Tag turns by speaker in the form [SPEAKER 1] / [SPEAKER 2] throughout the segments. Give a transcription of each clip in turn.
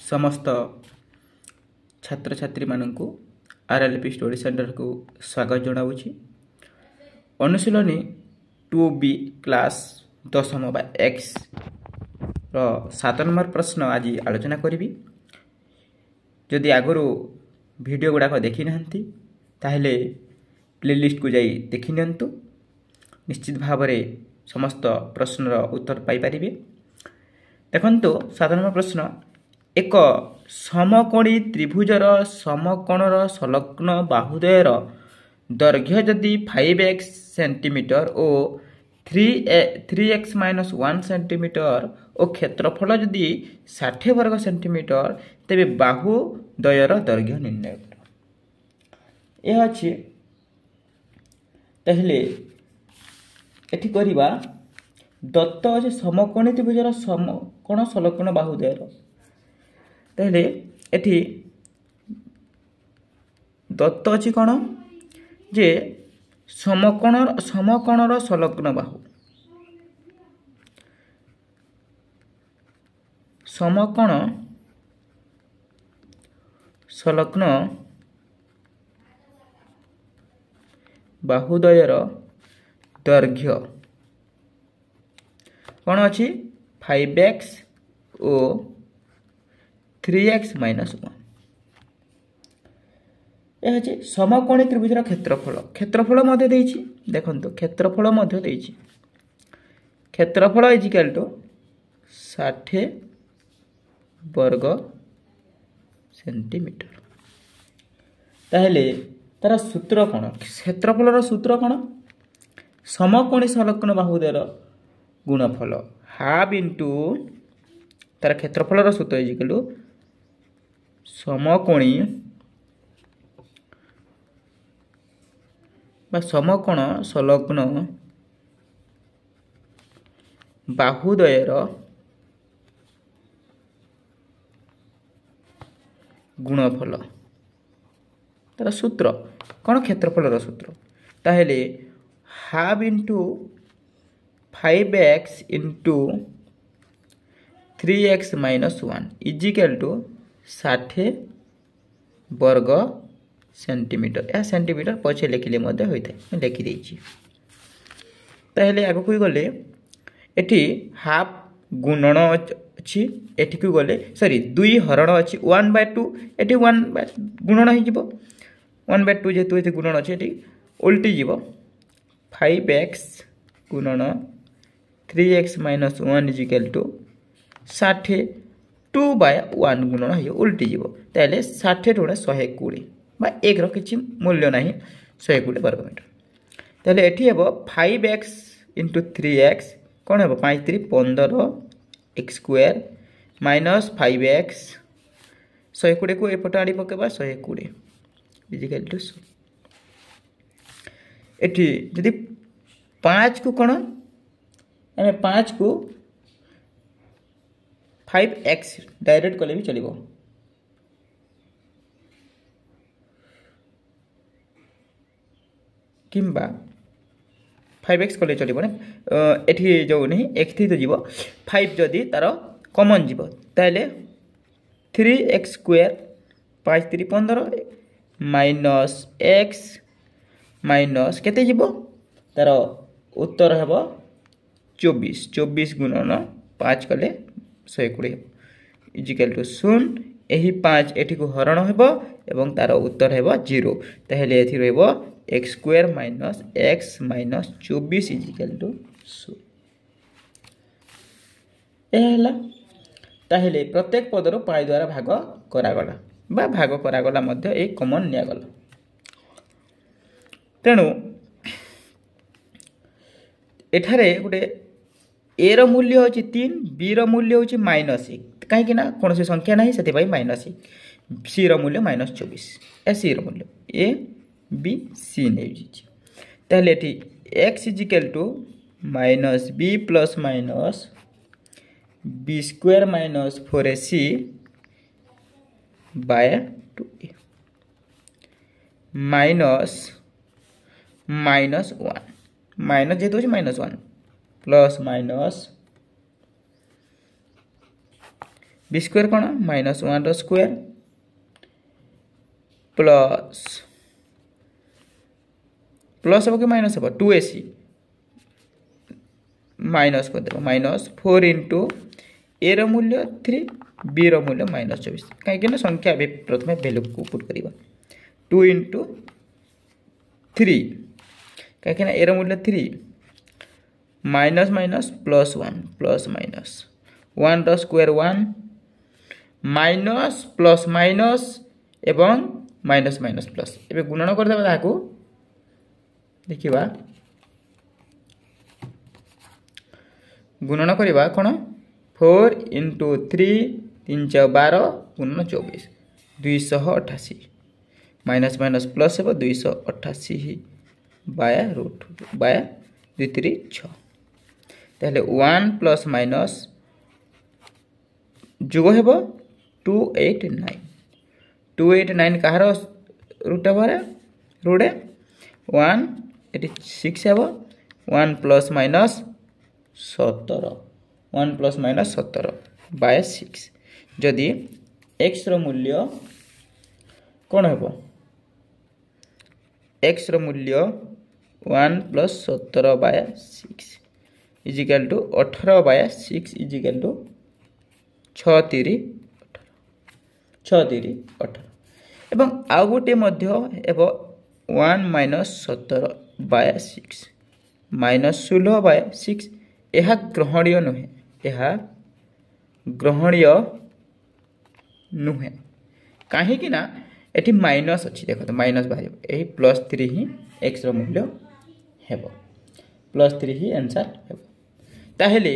[SPEAKER 1] समस्त छात्र छात्री मानक आरएलपी स्टडी सेंटर को स्वागत जनावुछि। अनुशीलनी 2B क्लास दशम बा एक्स रो 7 नंबर प्रश्न आज आलोचना करी। जदि आगु वीडियो गुड़ाक देखी नाहंती ताहले प्लेलिस्ट को जाई देखि नियंतु। निश्चित भाव में समस्त प्रश्नर उत्तर पाई परिबे। देखंतु 7 नंबर प्रश्न, एक समकोणी त्रिभुजर समकोणर संलग्न बाहुद्वयर दैर्घ्य जदि 5x सेंटीमीटर और 3x - 1 सेंटीमीटर और क्षेत्रफल जदि 60 वर्ग सेंटीमीटर तेबे बाहुद्वयर दैर्घ्य निर्णय कर। यह अछि ताहले एठी करिबा दत्त अछि समकोणी त्रिभुजर समकोण संलग्न बाहुद्वयर। ताहले एठी दत्त अछि कोन जे समकोणर संलग्न बाहु, समकोण संलग्न बाहुद्वयर दैर्घ्य कौन अच्छी 5x और 3x - 1। यह अच्छे समकोणी त्रिभुजर क्षेत्रफल। क्षेत्रफल मध्य देइछि, देखंतु क्षेत्रफल मध्य देइछि। क्षेत्रफल इजिकल टू 60 वर्ग सेंटीमीटर। ताहले तार सूत्र कौन? क्षेत्रफलर सूत्र कौन? समकोणी संलग्न बाहुद्वयर गुणफल हाफ इंटू तार क्षेत्रफलर सूत्र इजिकल टू समकोणी बा समकोण संलग्न बाहुद्वयर गुणफल। तार सूत्र कौन? क्षेत्रफलर सूत्र। ताहले half into 5x into 3x - 1 is equal to 60 वर्ग सेंटीमीटर। यह सेंटीमीटर पछे लिखिले मध्य होता है, लिखि देइछि। ताहले आगु को गले एठी हाफ गुणन अछि, एठी को गले सॉरी 2 हरण अछि 1/2, एठी 1 गुणन हो जिवो 1/2 जेतु एठी गुणन अछि, एठी उल्टी जिवो 5x गुणन 3x - 1 इजिकल टू 60 2/1 गुणन हो उल्टी जीवो। ताहले 60 * 120 बा 1 रो किछि मूल्य नाही 120 वर्ग मीटर। ताहले एठी हेबो 5x * 3x कोन हेबो 5 × 3 = 15 x स्क्वायर माइनस 5x 120 को एपट आडी पकेबा 120 इजिकल टू एठी जदि 5 को कोन एमे 5 को 5x डायरेक्ट कले भी चलिबो। किंबा 5x कले चलिबो ने एठी जो नहीं x थी तो जीवो 5 जदी तार कॉमन जीवो ताले 3x square 5 × 3 = 15 minus x minus केते जीवो तार उत्तर हेबो 24 गुणन 5 कले 120 इजिकल टू 0। एही 5 एठी को हरण हेबो एवं तार उत्तर हेबो 0। ताहले एथि रहबो x square minus x minus 24 is equal to 0। एहला ताहले प्रत्येक पदरो पाई द्वारा भाग करागला बा भाग करागला मध्य ए कॉमन निया गला। तेणु एठारे गोटे ए रो मूल्य होची 3, बी रो मूल्य होची -1 कहीं ना कौन सी संख्या नहीं से -1, सी रो मूल्य -24, ए सी रो मूल्य ए बी सी नहीं जी। ताहले एठी x is equal to -b plus minus b square minus 4ac by 2a minus -1 minus जेतु -1 प्लस माइनस बी स्क्वायर कौन माइनस 1 स्क्वायर प्लस प्लस हम कि माइनस हम 2ac माइनस करदे माइनस 4 इंटू ए मूल्य 3 बी मूल्य माइनस 24 कहीं संख्या भी प्रथम वैल्यू को पुट करवा 2 इंटू 3 कहीं ए मूल्य 3 minus minus plus 1 plus minus 1 square 1 minus plus minus एवं माइनस माइनस प्लस ए गुणन करदे देखा गुणन करवा कौन 4 इंटू 3 3 12 गुणन 24 288 माइनस माइनस प्लस हे 288 बाय रूट बाय 2 3 6 ताहले 1 प्लस माइनस जुग हे 289 289 कहार रूट हे रूट 1 ये 6 हे 1 plus minus 17 1 plus minus 17 by 6 जदि x रो मूल्य कौन हे x रो मूल्य 1 plus 17 by 6 is equal to 18 by 6 is equal to 6 3 18 एवं आउ गोटे मध्य एवं 1 माइनस 17 बाय 6 माइनस 16 बाय 6 यह ग्रहणीय नुहे यह ग्रहणीय नुहे कहीं ये माइनस अच्छी देख माइनस बाहर यही प्लस 3 ही एक्स मूल्य है प्लस 3 ही आंसर है ताहले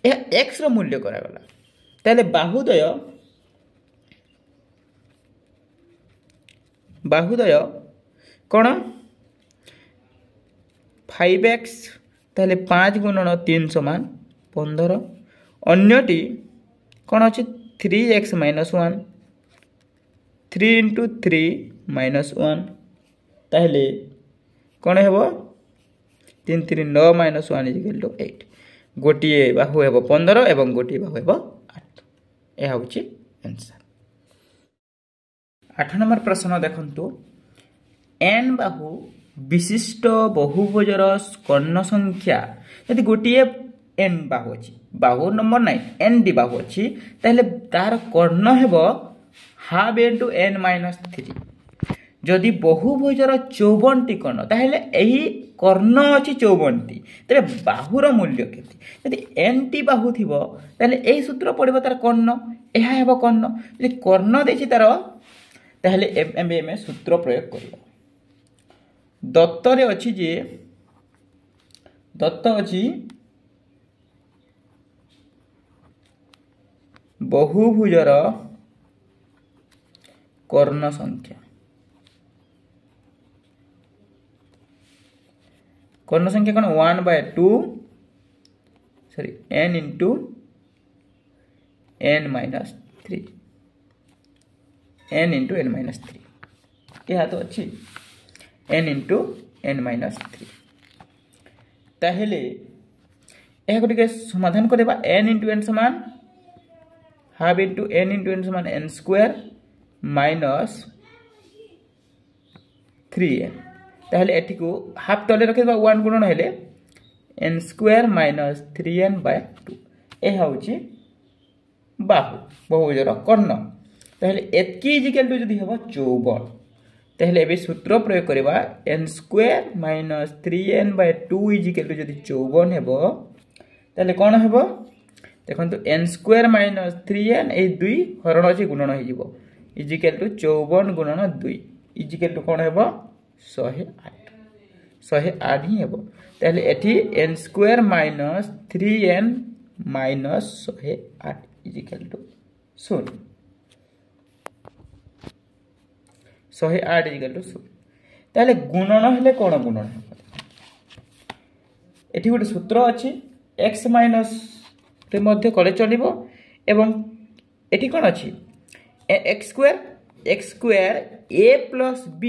[SPEAKER 1] यह एक्स मूल्य करागला ताहले बाहुदय कौन 5x ताहले 5 गुणन 3 समान 15 अन्यटी कौन अच्छी 3x माइनस 1 3 इंटू 3 माइनस 1 ताहले कौन हे 3 3 9 माइनस 1 इजिकल टू 8 गोटे बाहु हे 15 एवं गोटे बाहु हे 8 यह हूँ आंसर 8 नंबर प्रश्न देखंतु n बाहु विशिष्ट बहुभुजर कर्ण संख्या यदि गोटे n बाहु अच्छी बाहु नंबर 9 n डी बाहु अच्छी ताहले तार कर्ण हेबो हाफ इंटू n माइनस 3 जदि बहुभुजर 54 टी कर्ण ताहले एही कर्ण अच्छी 54 टी तबे बाहुर मूल्य केते यदि n टी बाहु थिबो ताहले एही सूत्र पड़िबो तार कर्ण एहा हेबो कर्ण यदि कर्ण देछि तार ताहले एम सूत्र प्रयोग करिबो दत्तरे अच्छी जे दत्त अच्छी बहुभुजर कर्ण संख्या कौन 1 by 2 sorry n into n minus 3 n into n minus 3 यह तो अच्छी n इंटू n माइनस 3 ताहले यह गोटे समाधान करवा n इंटू n समान हाफ इंटू n समान n स्क्वायर माइनस 3n ताहले एटी को हाफ तले रखे 1 गुणन हेले n square minus 3n by 2 यह हूँ बाहु बहुभुजर कर्ण ताहले एतकी इजिकल टू जदि हेबो 54 ताहले एबे सूत्र प्रयोग करबा n square minus 3n by 2 is equal to जदि 54 हेबो ताहले कोन हेबो देखंतु n स्क्वायर माइनस 3n ए 2 हरण अछि गुणन हो जिवो इजिकल टू 54 गुणन 2 इजिकल टू कोन हेबो 108 ही हेबो ताहले एठी n square minus 3n minus 108 is equal to 0 108 is equal to 0 ताहले गुणन हेले कोन गुणन एठी गोटे सूत्र अछि x माइनस रे मध्य कले चलिबो एवं एठी कोन अछि x square a plus b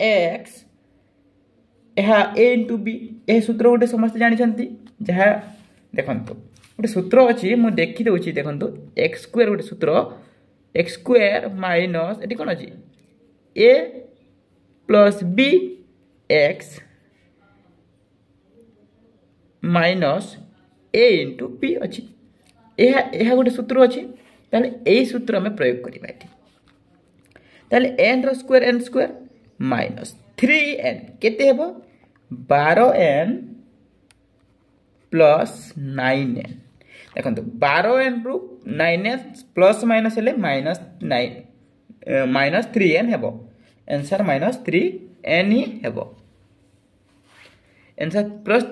[SPEAKER 1] x यह a इंटू b ए सूत्र गोटे समस्त जानी जहाँ देखो गोटे सूत्र अच्छी मुझे देखी दूसरी देखो एक्स स्क्वायर गोटे सूत्र एक्स स्क्वायर माइनस ये कौन अच्छी ए प्लस बी एक्स माइनस ए इंटू बी अच्छी यह गोटे सूत्र अच्छी ताले यही सूत्र आम प्रयोग करवा ताले एन रो square N square minus 3n केते हेबो 12n प्लस 9n देखो 12n रु 9n प्लस माइनस हेले माइनस 9 माइनस 3n हेबो आंसर माइनस 3n ही हेबो आंसर प्लस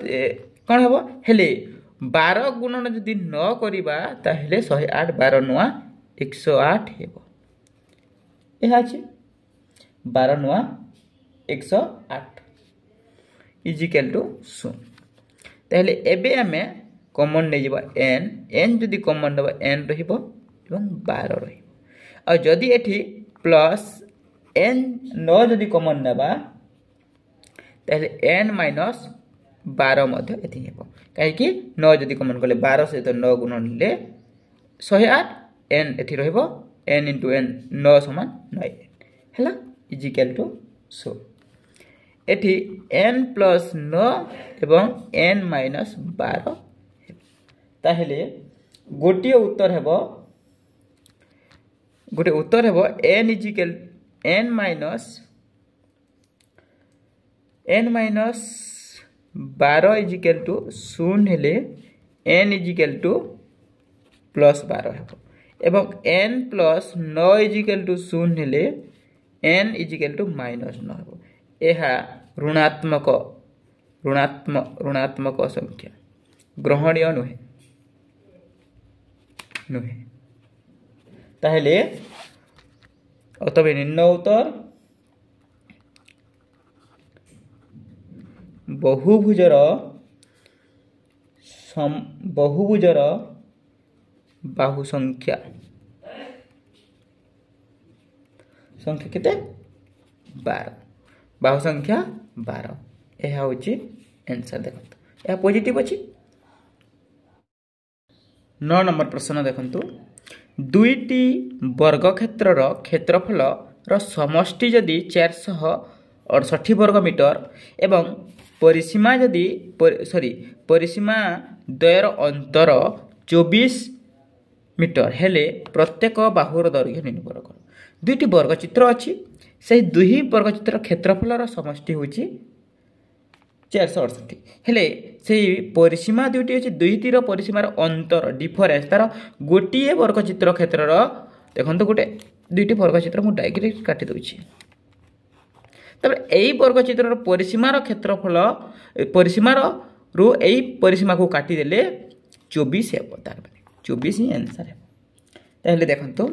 [SPEAKER 1] कौन हेबो हेले 12 गुणन जदि न करिबा ताहेले 108 12 नुआ 108 हेबो यह अछि 12 नुआ 108 इजिकल टू 0 ताहेले एबे हमें कॉमन नै जबा n जदि कॉमन दबा n रहिबो एवं 12 रहिबो आ जदि एठी प्लस n 9 जदि कॉमन दबा ताहेले n माइनस 12 मध्ये एथि हेबो काहे कि 9 जदि कॉमन करले 12 से तो 9 गुणन ले 108 n एथि रहिबो n * n 9 समान 9 हैला इजिकल टू 100 एठी n प्लस 9 एवं n माइनस 12 ताहेले गोटे उत्तर हेबो n is equal n minus 12 is equal to 0 हेले n इजिकल टू प्लस 12 हेबो एवं n प्लस 9 इजिकल टू 0 हेले n इजिकल टू माइनस 9 हेबो एहा ऋणात्मक संख्या ग्रहणीय नुहे ताहेले तबे निम्न उत्तर बहुभुजर बाहु संख्या केते 12 बाहु संख्या 12 यह हूँ आंसर देखो यह पॉजिटिव अच्छी 9 नंबर प्रश्न देखंतु दुईटी वर्ग क्षेत्रर क्षेत्रफल समष्टि जदि 468 वर्ग मीटर एवं परिसीमा जदि परिसीमा द्वयर अंतर 24 मीटर हेले प्रत्येक बाहुर दैर्घ्य निर्भर कर दुईटी वर्गचित्र अच्छी से दुई वर्गचित्र क्षेत्रफल समष्टि हूँ 468 हेले से परिसीमा दुईटी अच्छी दुईटीर परिसीमार अंतर डिफरेन्स तार गोटे वर्गचित्र क्षेत्रर देखो गोटे दुईटी वर्गचित्र मुझे डायग्राम काटी दूसरी यही वर्गचित्र परिसीमार क्षेत्रफल परिसीमार रु यही परिसीमा को काटिदेले 24 हे तार 24 ही आंसर है ताहले देखंतु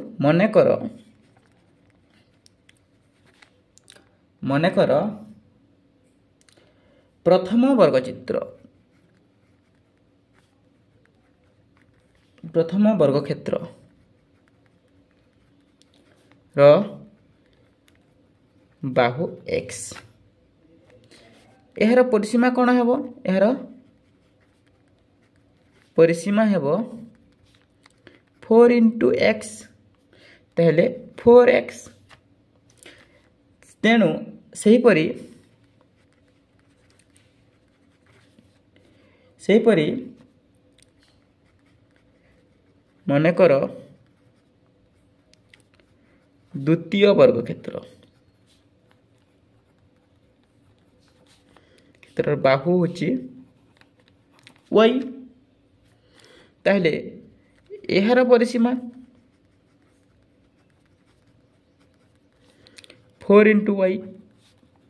[SPEAKER 1] मने कर प्रथम वर्गक्षेत्र रो बाहु x एहर परिसीमा कौन हेबो एहर परिसीमा हेबो 4 into x ताहले 4x तेणु सेहीपरि मन कर द्वितीय वर्गक्षेत्र बाहु होची y ताहले एहर परिसीमा 4 into y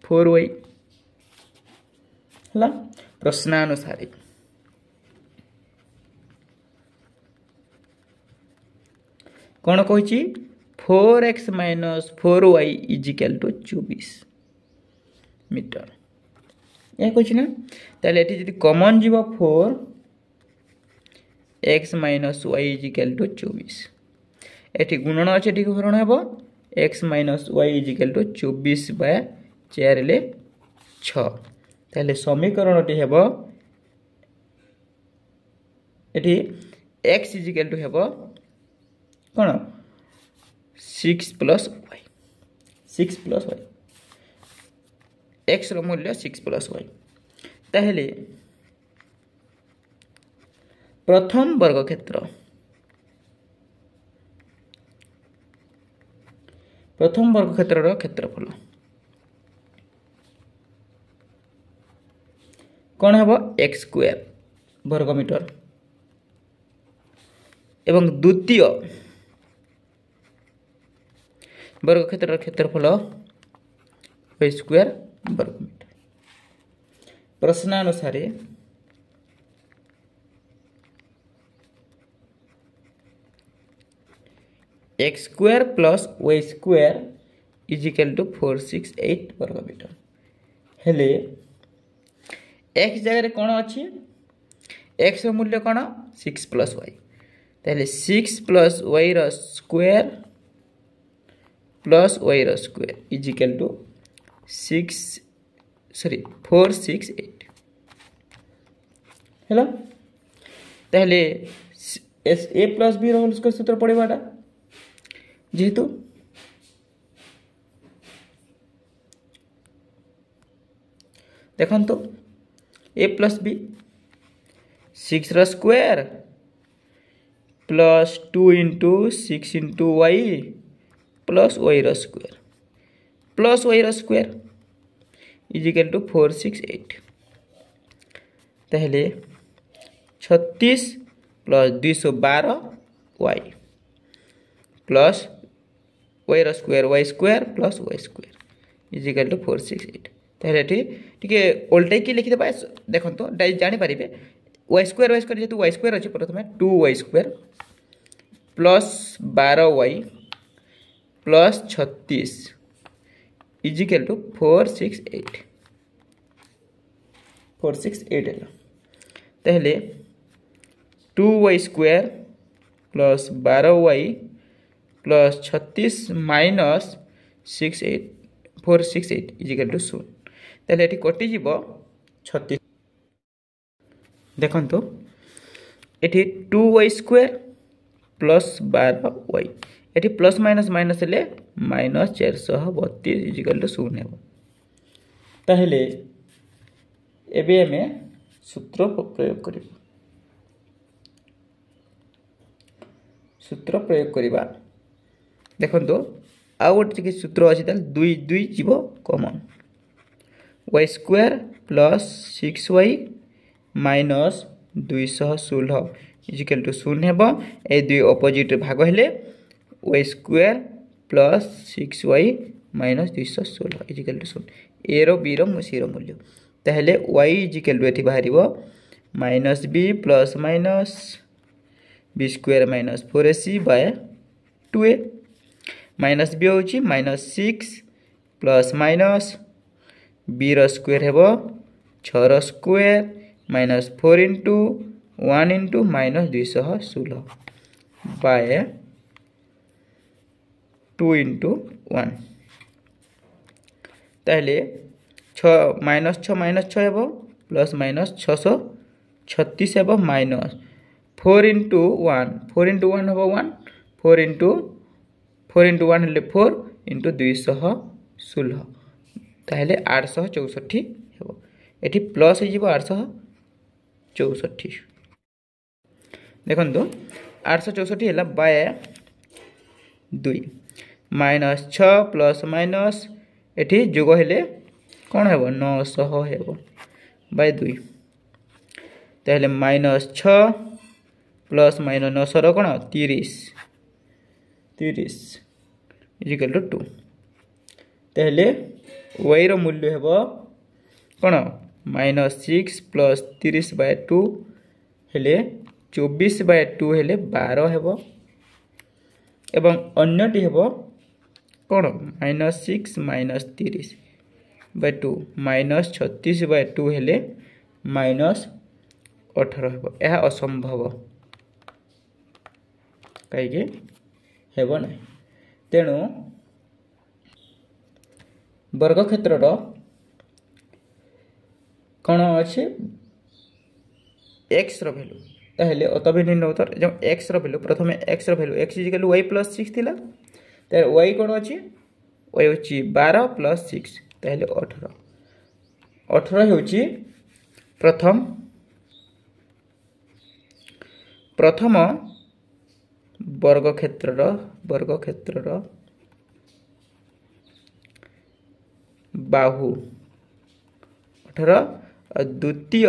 [SPEAKER 1] 4y हला प्रश्नानुसारी कौन कही 4x minus 4y is equal to 24 metre यह कही ना ताले एठी जदि कॉमन जीव 4x minus y is equal to 24 एठी गुणन अछि एठी हरण हेबो x minus y is equal to 24 by 4 ले 6 ताले समीकरण टी हेबो एठी एक्स इजिकल टू हेब कौन 6 plus y 6 plus y x मूल्य 6 प्लस वाई ताहले प्रथम वर्ग क्षेत्र क्षेत्रफल कौन हम एक्स स्क्वायर वर्गमीटर एवं द्वितीय वर्ग क्षेत्रफल वाई स्क्वायर वर्गमीटर। प्रश्नानुसार X square plus Y square equal to 468 वर्गमीटर हेले एक्स जगह कौन अच्छी एक्स मूल्य कौन 6 प्लस वाई ताहले 6 plus Y square plus Y square equal to 468 हेलो ताहले A plus B whole square सूत्र पड़ेगा जेहेतु देखो तो A plus B 6 square plus 2 into 6 into Y plus Y square equal to 468 ताहले 36 plus 212 Y plus Y square plus Y square equal to 468 ताहले टी ओल्टे की लिखिदे देखो तो जानीपर वाई स्क्वायर जेहतु वाई स्क्वायर अच्छे प्रथम 2 y square plus 12 y plus 36 is equal to 468 ताहले 2 y square plus 12 y plus 36 minus 468 is equal to 0 ताहले ये कटिज 36 देखो तो ये 2 वाई स्क्वायर प्लस 12 वाई ये प्लस माइनस माइनस हेले माइनस 432 इजिकल टू 0 हेब ताहले एबे हमें सूत्र प्रयोग करिबा देखो तो आउ गोटे सूत्र अच्छी दुई दुई जीव common Y square plus 6 Y minus 216 equal to 0 हेब ए दुई अपोजिट भाग हेले Y square plus 6 Y minus 216 equal to 0 A रो बी रो सी रो मूल्य ताहले वाई इजिकल टू ये बाहर minus B plus minus B square minus 4ac by 2a minus B हूँ minus 6 plus minus B square हेब 6 square minus 4 into 1 into minus 216 bye 2 into 1 ताहले 6 माइनस 6 हेब प्लस माइनस 636 हेब माइनस 4 इंटू 1 हेब 1 4 into 1 हेले 4 into 216 ताहले 864 हेब एठी प्लस हो 864 देखो 864 है बाय 2 माइनस 6 प्लस माइनस एठी जोग हेले कौन हेब 900 हेब बाय 2 ताहले माइनस 6 प्लस माइनस 900 कौन 30 इजिकल टू 2 ताहले वाई रो मूल्य हेब कौन माइनस 6 प्लस 30 बाय 2 हेले 24 बाय 2 हेले 12 हेब एवं अन्यटी हेब कौन minus 6 minus 30 by 2 minus 36 by 2 हेले माइनस 18 हेब यह असंभव कहीं हेब ना तेणु वर्ग क्षेत्र कौन अच्छे एक्स रो वैल्यू ताहले अतभिन्न उत्तर जो x रो वैल्यू प्रथमे x रो value x equal to y + 6 थिला तार y कोन अछि y अछि 12 + 6 ताहले 18 18 होछि प्रथम वर्गक्षेत्रर बाहु 18 और द्वितीय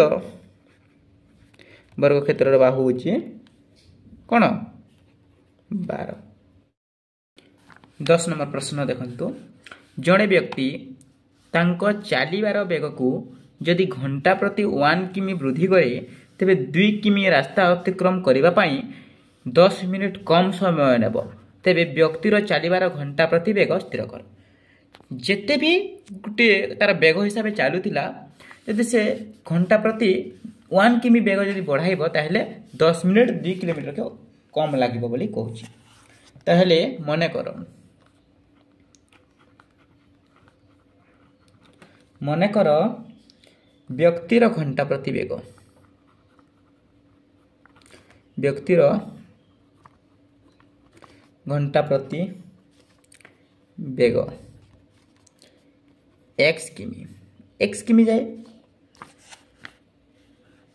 [SPEAKER 1] वर्गक्षेत्रर बाहु होछि कोन 12। 10 नंबर प्रश्न देखंतु जड़े व्यक्ति तांको चालीबार बेग को यदि घंटा प्रति 1 किमी वृद्धि करे तेबे 2 किमी रास्ता अतिक्रम करिबा पई 10 मिनिट कम समय नेब तेबे व्यक्तिर चालीबार घंटा प्रति बेग स्थिर कर। जेते भी गुटे तार बेग हिसाब से चलुथिला यदि से घंटा प्रति 1 किमी बेग यदि बढ़ाइबो ताहले 10 मिनिट 2 किलोमीटर के कम लागिबो बोली कहूची। ताहले मने कर व्यक्तिर घंटा प्रति बेग x किमी जाए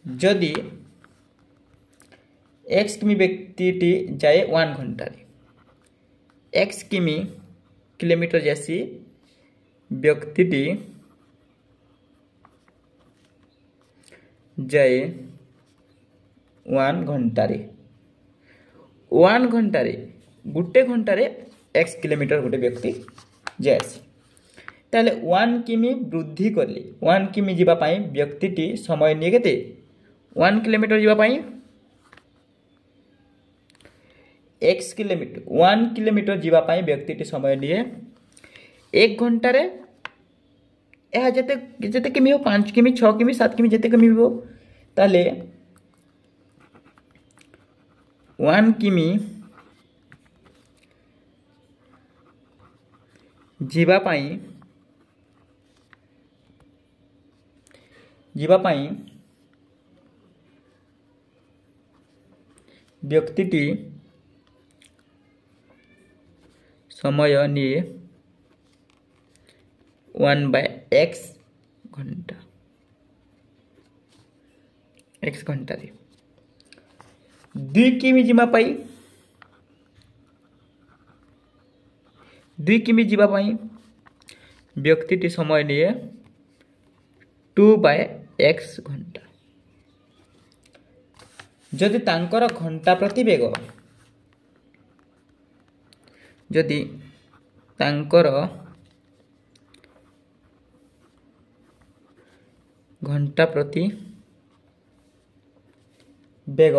[SPEAKER 1] जदि x किमी व्यक्ति जाए 1 घंटा x किलोमीटर जैसी व्यक्ति जाए 1 घंटा 1 घंटा गुटे घंटा x किलोमीटर गुटे व्यक्ति जाए ताले 1 किमी वृद्धि करली 1 किमी जीवा पाई व्यक्तिटी समय निये केते 1 किलोमीटर जीवा पाई x किलोमीटर 1 किलोमीटर जीवा पाई व्यक्तिटी समय निये 1 घंटा रे एहा जते किमी हो 5 किमी 6 किमी 7 किमी जते किमी हो ताले 1 किमी जीवा पाई व्यक्तिटी समय निये 1/x घंटा x घंटा 2 किमी जीवा पाई 2 किमी जीवा पाई व्यक्तिटी समय निये 2/x घंटा। जदि तांकर घंटा प्रति बेग जदि तांकर घंटा प्रति बेग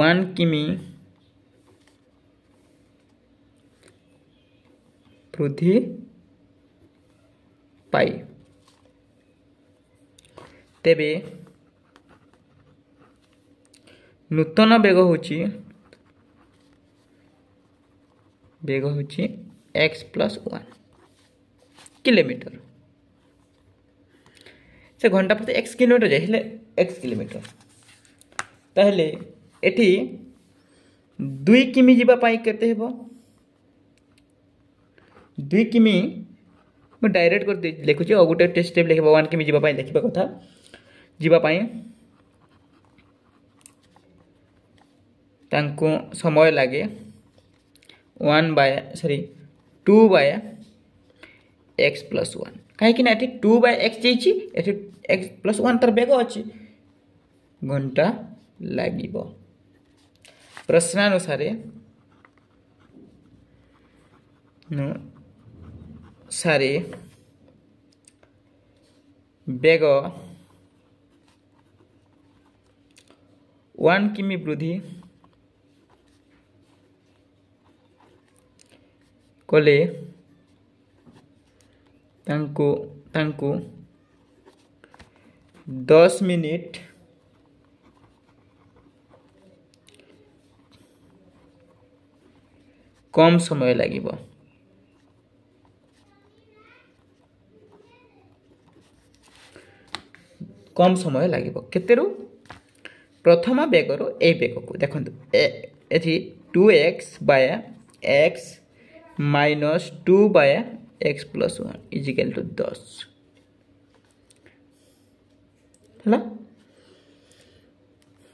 [SPEAKER 1] 1 किमी वृद्धि पाई तेबे नूतन बेग होची x + 1 किलोमीटर से घंटा प्रति x किलोमीटर जाए x किलोमीटर ताहले एठी 2 किमी जीवा पाई केते हेबो 2 किमी मैं डायरेक्ट कर लिखुची और गोटे स्टेप लिखा 1 किमी जीवा पाई लिखा कथा जीवा पाई तांको समय लगे 2/x + 1 कहीं ना 2/x जाइए x + 1 तार बेग अच्छी घंटा लगे। प्रश्नानुसार बेग 1 किमी वृद्धि कले तांको 10 मिनिट कम समय लगिबो। कम समय लगिबो केतेरु प्रथम बेगर ए बेग को देखो ये 2x/x minus 2/x + 1 is equal to 10 है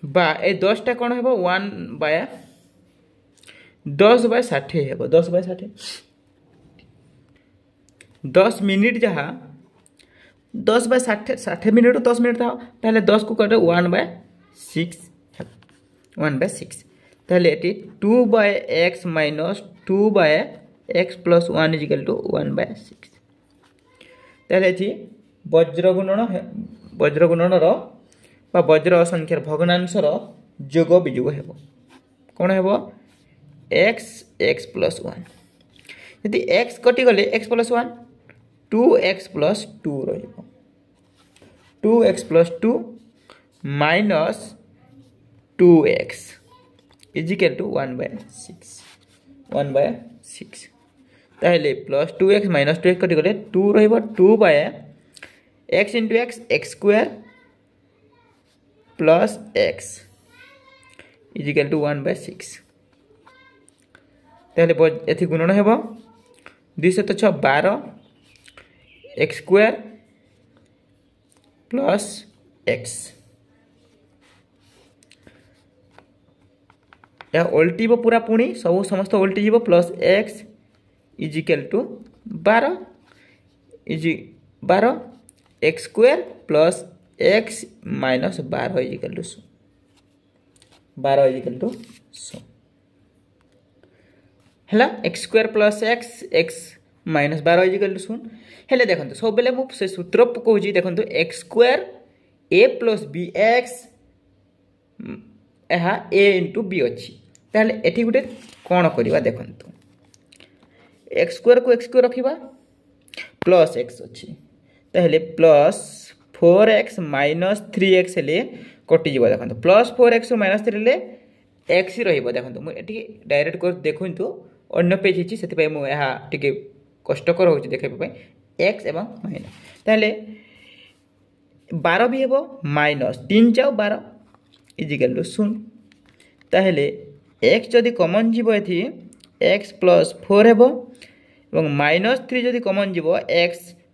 [SPEAKER 1] बा ए 10टा कौन है 1/10/60 है 10/60 10 मिनिट जहाँ 10/60 मिनिट 10 मिनिट था ताहले 10 को कटे 1/6 1/6 ताहले eighty 2/x minus 2/x + 1 is equal to 1/6 ताहले एटी वज्रगुणनर बा वज्र असंख्यार भग्नांशर जोग विजोग हेब कौन हेब x + 1 यदि x कटिगले x + 1 2x + 2 रहिबो 2x + 2 minus 2x is equal to 1/6 ताहले प्लस 2x माइनस 2x कटिगले 2 रहिबो 2/x × x square plus x is equal to 1/6 ताहले एथि गुणन हेबो 2 × 6 12 x स्क्वायर प्लस x या उल्टीबो पूरा पुणी सब समस्त उल्टी जीवो plus x is equal to 12 x square plus x minus 12 is equal to 100 है x square plus x minus 12 is equal to 0 हेले देखो सब बेले मु से सूत्र पकाउची देखो x square a plus b x एहा a इंटू b अच्छी ताहले एठी गुटे कोन करबा देखो x स्क्वायर को x स्क्वायर रखिबा प्लस x अच्छी ताहले प्लस 4x माइनस 3x ले कटि जीव देखो प्लस 4x माइनस 3 ले x ही रहिबो देखो मु एठी डायरेक्ट कर देखंतु अन्य पेज हिची सेति पय मु एहा टिके कष्टकर होची देखै पय x एवं माइनस ताहले 12 भी हेबो माइनस 3 * 12 इजिकल टू 0 ताहले x जदि कॉमन जीवो एथि x + 4 हेबो एवं माइनस 3 जदि कॉमन जीवो x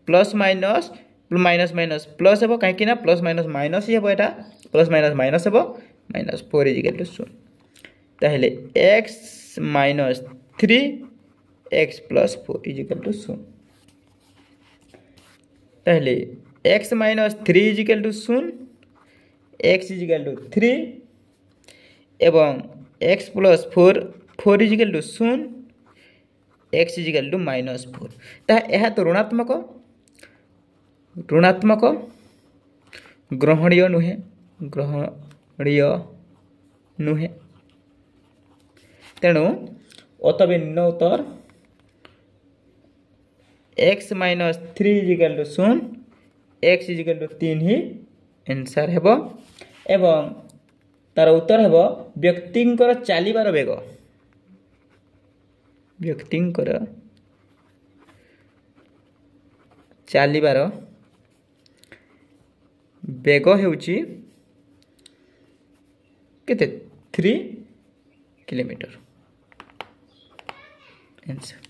[SPEAKER 1] plus minus minus minus plus हेबो काहे कि ना प्लस माइनस माइनस ही हेबो एटा प्लस माइनस माइनस हेबो माइनस 4 इजिकल टू 0 ताहले x minus 3 x + 4 equal to 0 ताहले x minus 3 equal to 0 x is equal to 3 एवं x + 4 equal to 0 x is equal to -4 ता यह तो ऋणात्मक ग्रहणीय नुहे तेणु अतभिन्न उत्तर x minus 3 equal to 0 x is equal to 3 ही आंसर हेबो एवं तार उत्तर हेबो व्यक्तिंकर चालिबार बेग व्यक्तिंकर चालिबार बेग हेउची केते 3 किलोमीटर आंसर।